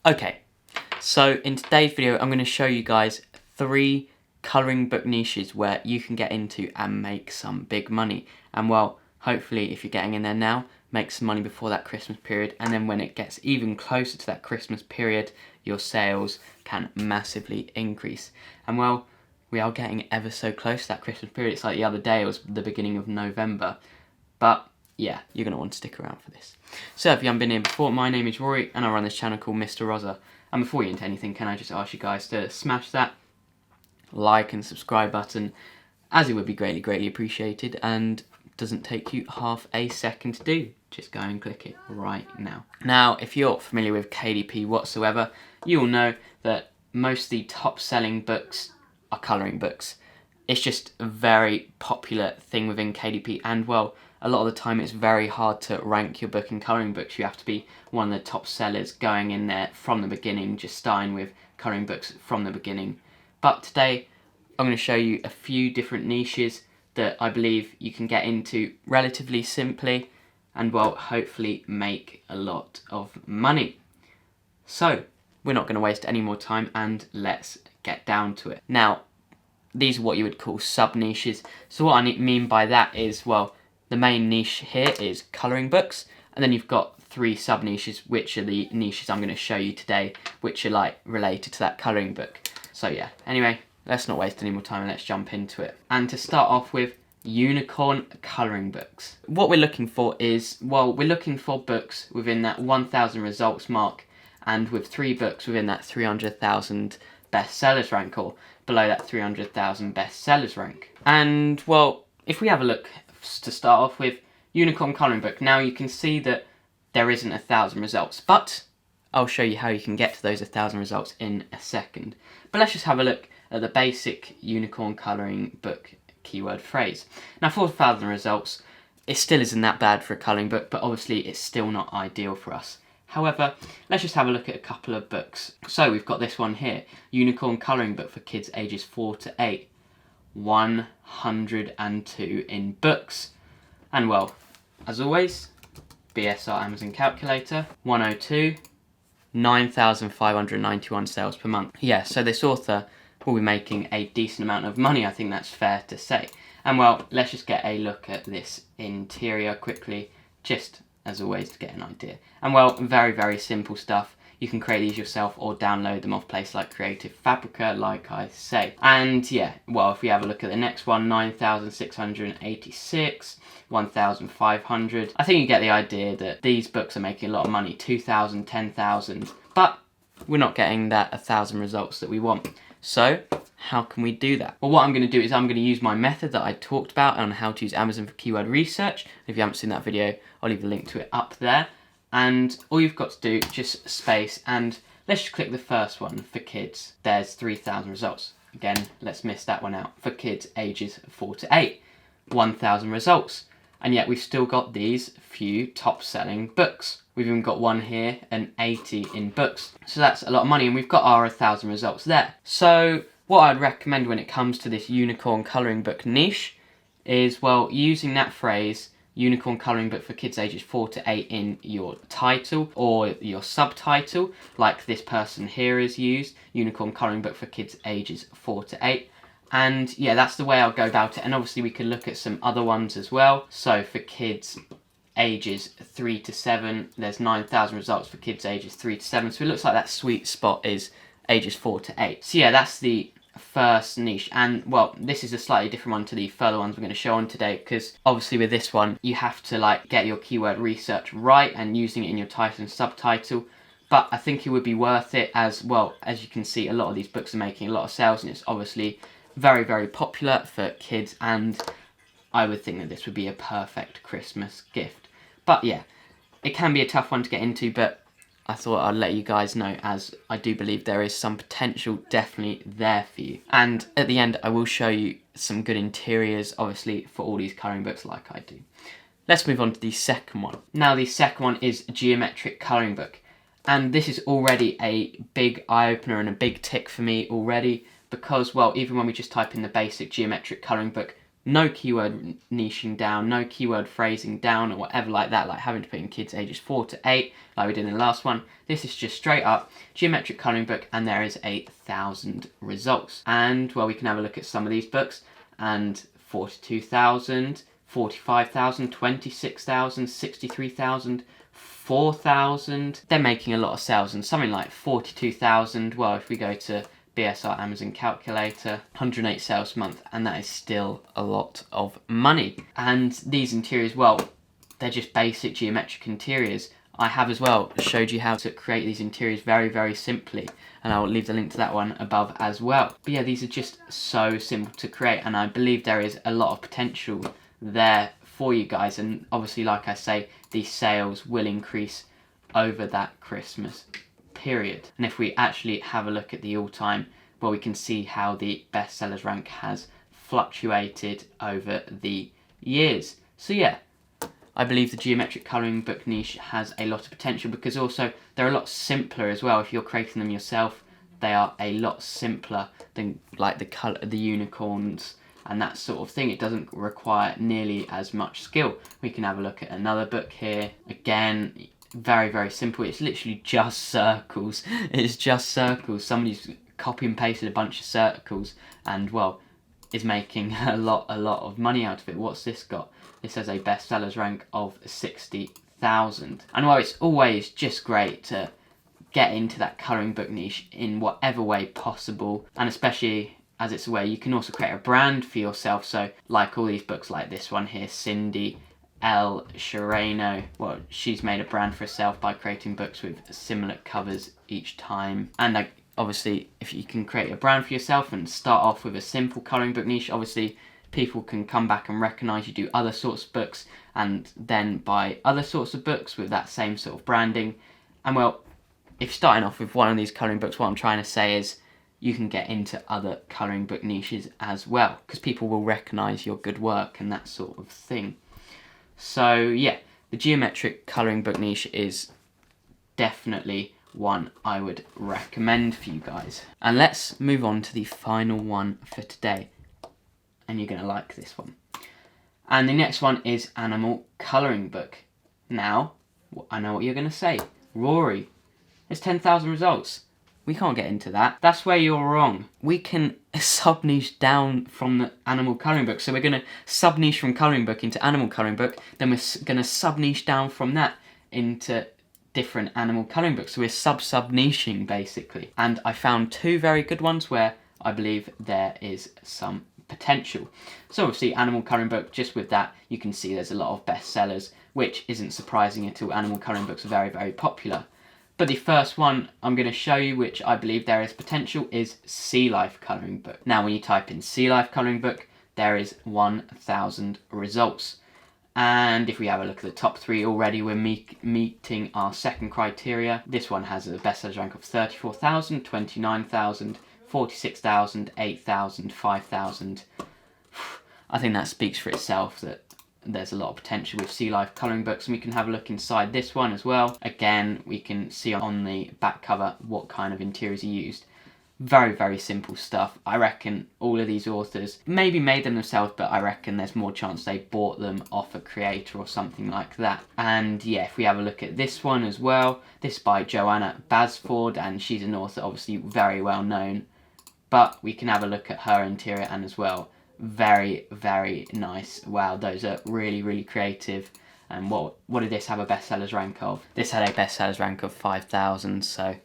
Okay, so in today's video I'm going to show you guys 3 colouring book niches where you can get into and make some big money. And well, hopefully if you're getting in there now, make some money before that Christmas period, and then when it gets even closer to that Christmas period, your sales can massively increase. And well, we are getting ever so close to that Christmas period. It's like the other day, it was the beginning of November. But yeah, you're going to want to stick around for this. So if you haven't been here before, my name is Rory and I run this channel called Mr. Rosa. And before you get into anything, can I just ask you guys to smash that like and subscribe button, as it would be greatly appreciated, and doesn't take you half a second to do. Just go and click it right now. Now, if you're familiar with KDP whatsoever, you'll know that most of the top selling books are colouring books. It's just a very popular thing within KDP, and well, a lot of the time it's very hard to rank your book in colouring books. You have to be one of the top sellers going in there from the beginning, just starting with colouring books from the beginning. But today I'm going to show you a few different niches that I believe you can get into relatively simply and well, hopefully make a lot of money. So we're not going to waste any more time and let's get down to it. Now, these are what you would call sub-niches. So what I mean by that is, well, the main niche here is colouring books, and then you've got 3 sub-niches, which are the niches I'm going to show you today, which are like related to that colouring book. So yeah, anyway, let's not waste any more time and let's jump into it. And to start off with, unicorn colouring books. What we're looking for is, well, we're looking for books within that 1,000 results mark, and with 3 books within that 300,000 bestsellers rank, or below that 300,000 bestsellers rank. And well, if we have a look to start off with unicorn colouring book, now you can see that there isn't 1,000 results, but I'll show you how you can get to those 1,000 results in a second. But let's just have a look at the basic unicorn colouring book keyword phrase. Now, 4,000 results, it still isn't that bad for a colouring book, but obviously it's still not ideal for us. However, let's just have a look at a couple of books. So we've got this one here, unicorn colouring book for kids ages 4 to 8. 102 in books. And well, as always, BSR Amazon calculator, 102, 9,591 sales per month. Yeah, so this author will be making a decent amount of money, I think that's fair to say. And well, let's just get a look at this interior quickly, just as always to get an idea. And well, very simple stuff. You can create these yourself or download them off places like Creative Fabrica, like I say. And yeah, well, if we have a look at the next one, 9,686, 1,500. I think you get the idea that these books are making a lot of money, 2,000, 10,000, but we're not getting that 1,000 results that we want. So how can we do that? Well, what I'm going to do is I'm going to use my method that I talked about on how to use Amazon for keyword research. If you haven't seen that video, I'll leave a link to it up there. And all you've got to do, just space, and let's just click the first one for kids. There's 3,000 results. Again, let's miss that one out. For kids ages 4 to 8, 1,000 results. And yet we've still got these few top selling books. We've even got one here, an 80 in books. So that's a lot of money, and we've got our 1,000 results there. So what I'd recommend when it comes to this unicorn colouring book niche is, well, using that phrase, unicorn colouring book for kids ages 4 to 8 in your title or your subtitle, like this person here has used, unicorn colouring book for kids ages 4 to 8. And yeah, that's the way I'll go about it. And obviously we could look at some other ones as well. So for kids ages 3 to 7, there's 9,000 results for kids ages 3 to 7. So it looks like that sweet spot is ages 4 to 8. So yeah, that's the first niche. And well, this is a slightly different one to the further ones we're going to show on today, because obviously with this one you have to like get your keyword research right and using it in your title and subtitle. But I think it would be worth it, as well, as you can see, a lot of these books are making a lot of sales, and it's obviously very popular for kids, and I would think that this would be a perfect Christmas gift. But yeah, it can be a tough one to get into, but I thought I'd let you guys know, as I do believe there is some potential definitely there for you. And at the end I will show you some good interiors, obviously, for all these colouring books like I do. Let's move on to the second one. Now the second one is a geometric colouring book. And this is already a big eye-opener and a big tick for me already, because, well, even when we just type in the basic geometric colouring book, no keyword niching down, no keyword phrasing down or whatever like that, like having to put in kids ages 4 to 8 like we did in the last one. This is just straight up geometric colouring book, and there is 1,000 results. And well, we can have a look at some of these books, and 42,000, 45,000, 26,000, 63,000, 4,000. They're making a lot of sales, and something like 42,000, well, if we go to BSR Amazon calculator, 108 sales a month, and that is still a lot of money. And these interiors, well, they're just basic geometric interiors. I have as well showed you how to create these interiors very, very simply, and I'll leave the link to that one above as well. But yeah, these are just so simple to create, and I believe there is a lot of potential there for you guys. And obviously, like I say, these sales will increase over that Christmas period. And if we actually have a look at the all-time, well, we can see how the bestsellers rank has fluctuated over the years. So yeah, I believe the geometric colouring book niche has a lot of potential, because also they're a lot simpler as well. If you're creating them yourself, they are a lot simpler than like the unicorns and that sort of thing. It doesn't require nearly as much skill. We can have a look at another book here. Again, very, very simple. It's literally just circles. It's just circles. Somebody's copy and pasted a bunch of circles and, well, is making a lot of money out of it. What's this got? This has a bestsellers rank of 60,000. And well, it's always just great to get into that colouring book niche in whatever way possible, and especially as it's a way you can also create a brand for yourself. So like all these books, like this one here, Cindy L. Sharano, well, she's made a brand for herself by creating books with similar covers each time. And like, obviously, if you can create a brand for yourself and start off with a simple colouring book niche, obviously people can come back and recognise you do other sorts of books, and then buy other sorts of books with that same sort of branding. And well, if you're starting off with one of these colouring books, what I'm trying to say is you can get into other colouring book niches as well, because people will recognise your good work and that sort of thing. So yeah, the geometric colouring book niche is definitely one I would recommend for you guys. And let's move on to the final one for today, and you're going to like this one. And the next one is animal colouring book. Now, I know what you're going to say. Rory, there's 10,000 results. We can't get into that. That's where you're wrong. We can sub-niche down from the animal colouring book. So we're going to sub-niche from colouring book into animal colouring book. Then we're going to sub-niche down from that into different animal colouring books. So we're sub-niching basically. And I found two very good ones where I believe there is some potential. So obviously animal colouring book, just with that, you can see there's a lot of bestsellers, which isn't surprising at all. Animal colouring books are very, very popular. But the first one I'm going to show you, which I believe there is potential, is Sea Life colouring book. Now, when you type in Sea Life colouring book, there is 1,000 results. And if we have a look at the top three already, we're meeting our second criteria. This one has a bestsellers rank of 34,000, 29,000, 46,000, 8,000, 5,000. I think that speaks for itself, that there's a lot of potential with Sea Life colouring books. And we can have a look inside this one as well. Again, we can see on the back cover what kind of interiors are used. Very, very simple stuff. I reckon all of these authors maybe made them themselves, but I reckon there's more chance they bought them off a creator or something like that. And yeah, if we have a look at this one as well, this is by Joanna Basford, and she's an author obviously very well known. But we can have a look at her interior, and as well, very, very nice. Wow, those are really, really creative. And what did this have a bestsellers rank of? This had a bestsellers rank of 5,000, so I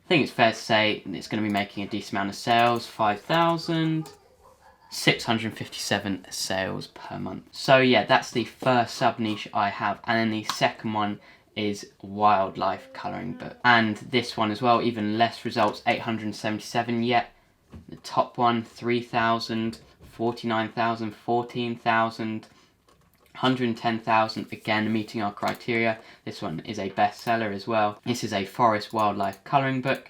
think it's fair to say it's going to be making a decent amount of sales. 5,657 sales per month. So yeah, that's the first sub niche I have. And then the second one is wildlife colouring book. And this one as well, even less results, 877 yet. The top one, 3,000, 49,000, 14,000, 110,000, again meeting our criteria. This one is a bestseller as well. This is a forest wildlife colouring book.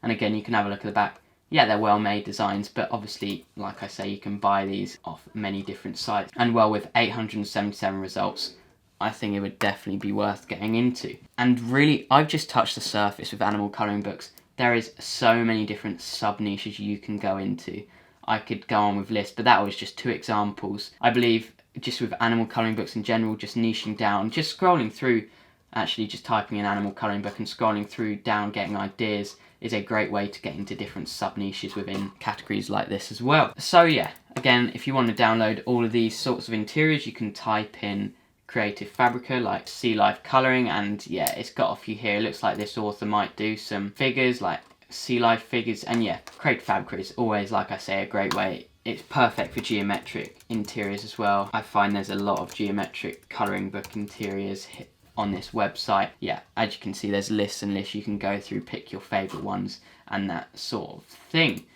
And again, you can have a look at the back. Yeah, they're well-made designs, but obviously, like I say, you can buy these off many different sites. And well, with 877 results, I think it would definitely be worth getting into. And really, I've just touched the surface with animal colouring books. There is so many different sub-niches you can go into. I could go on with lists, but that was just 2 examples. I believe just with animal colouring books in general, just niching down, just scrolling through, actually just typing in animal colouring book and scrolling through down, getting ideas, is a great way to get into different sub-niches within categories like this as well. So yeah, again, if you want to download all of these sorts of interiors, you can type in Creative Fabrica, like Sea Life Colouring, and yeah, it's got a few here. It looks like this author might do some figures, like sea life figures, and yeah, Creative Fabrica is always, like I say, a great way. It's perfect for geometric interiors as well. I find there's a lot of geometric colouring book interiors on this website. Yeah, as you can see, there's lists and lists you can go through, pick your favourite ones and that sort of thing.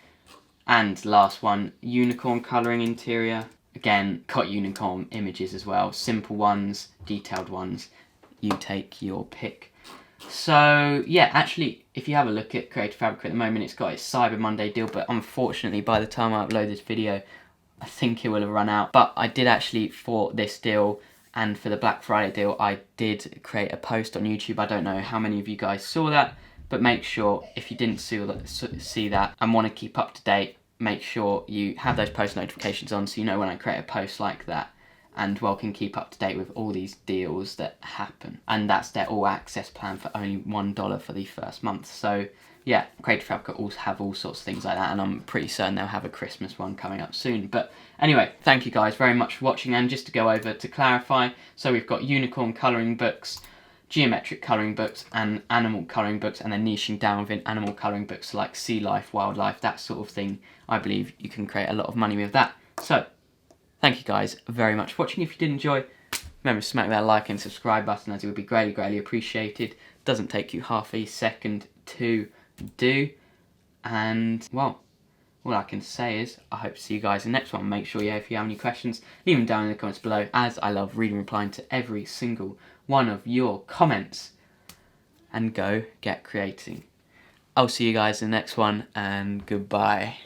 And last one, unicorn colouring interior. Again, got unicorn images as well, simple ones, detailed ones, you take your pick. So yeah, actually, if you have a look at Creative Fabrica at the moment, it's got its Cyber Monday deal, but unfortunately by the time I upload this video, I think it will have run out. But I did actually, for this deal and for the Black Friday deal, I did create a post on YouTube. I don't know how many of you guys saw that, but make sure if you didn't see that and want to keep up to date, make sure you have those post notifications on so you know when I create a post like that, and can keep up to date with all these deals that happen. And that's their all access plan for only $1 for the first month. So yeah, Creative Fabrica also have all sorts of things like that, and I'm pretty certain they'll have a Christmas one coming up soon. But anyway, thank you guys very much for watching, and just to go over to clarify, so we've got unicorn colouring books, geometric colouring books, and animal colouring books, and then niching down within animal colouring books like sea life, wildlife, that sort of thing. I believe you can create a lot of money with that. So thank you guys very much for watching. If you did enjoy, remember to smack that like and subscribe button, as it would be greatly, greatly appreciated. Doesn't take you half a second to do. And well, all I can say is I hope to see you guys in the next one. Make sure, yeah, if you have any questions, leave them down in the comments below, as I love reading and replying to every single one of your comments. And go get creating. I'll see you guys in the next one, and goodbye.